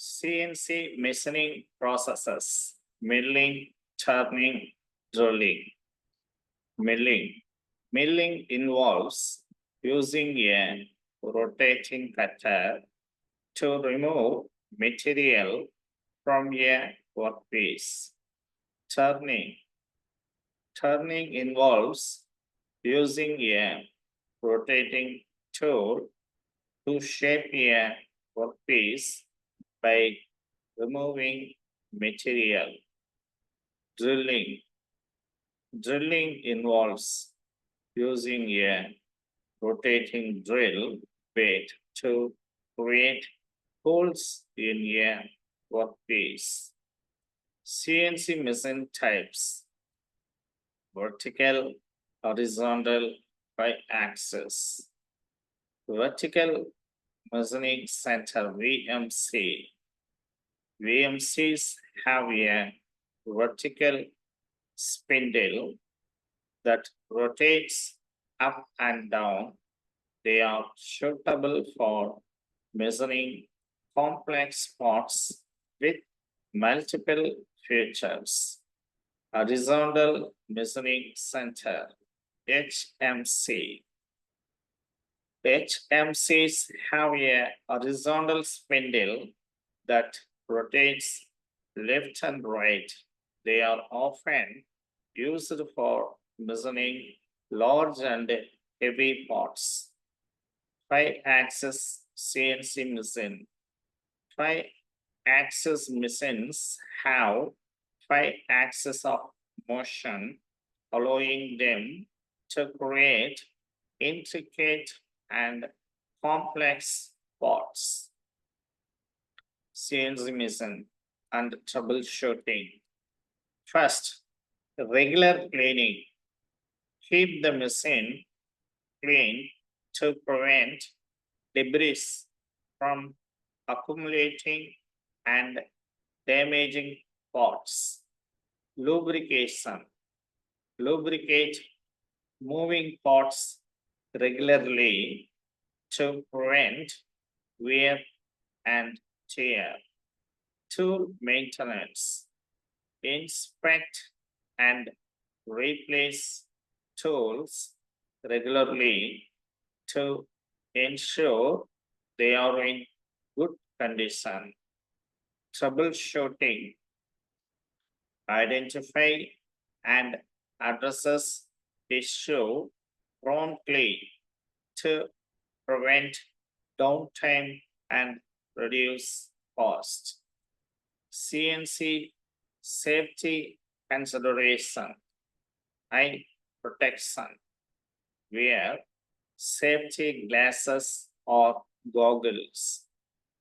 CNC machining processes, milling, turning, drilling. Milling. Milling involves using a rotating cutter to remove material from a workpiece. Turning. Turning involves using a rotating tool to shape a workpiece by removing material. Drilling. Drilling involves using a rotating drill bit to create holes in a workpiece. CNC machine types: vertical, horizontal, by-axis. Vertical machining center VMC. VMCs have a vertical spindle that rotates up and down. They are suitable for measuring complex parts with multiple features. Horizontal Measuring Center, HMC. HMCs have a horizontal spindle that rotates left and right. They are often used for measuring large and heavy parts. 5-axis CNC machine. 5-axis machines have 5 axes of motion, allowing them to create intricate and complex parts. CNC machine and troubleshooting. First, regular cleaning. Keep the machine clean to prevent debris from accumulating and damaging parts. Lubrication. Lubricate moving parts regularly to prevent wear and tear. Tool maintenance. Inspect and replace tools regularly to ensure they are in good condition. Troubleshooting. Identify and addresses issue promptly to prevent downtime and reduce cost. CNC safety consideration. Eye protection. Wear safety glasses or goggles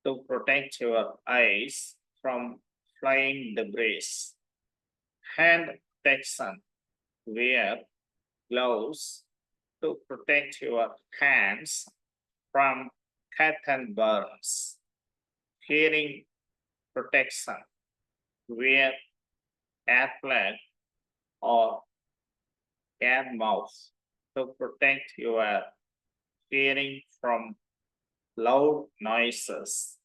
to protect your eyes from flying debris. Hand protection. Wear gloves to protect your hands from cut and burns. Hearing protection. Wear earplug or ear muffs to protect your hearing from loud noises.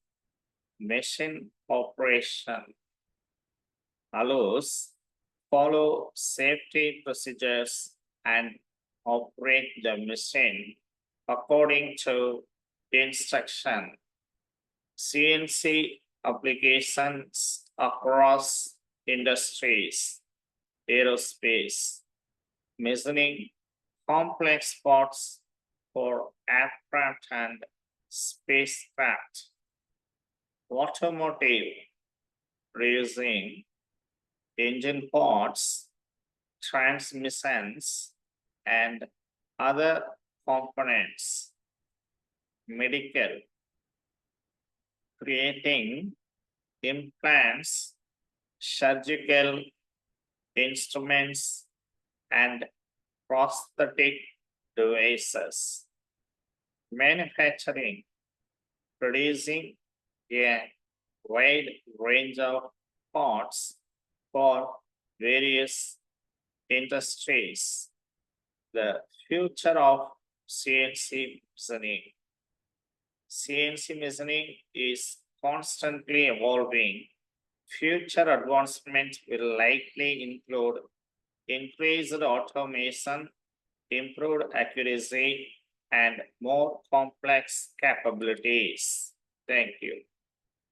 Machine operation allows follow safety procedures and operate the machine according to instruction. CNC applications across industries. Aerospace. Machining complex parts for aircraft and spacecraft. Automotive. Producing engine parts, transmissions, and other components. Medical. Creating implants, surgical instruments, and prosthetic devices. Manufacturing. Producing a wide range of parts for various industries. The future of CNC machining. CNC machining is constantly evolving. Future advancement will likely include increased automation, improved accuracy, and more complex capabilities. Thank you.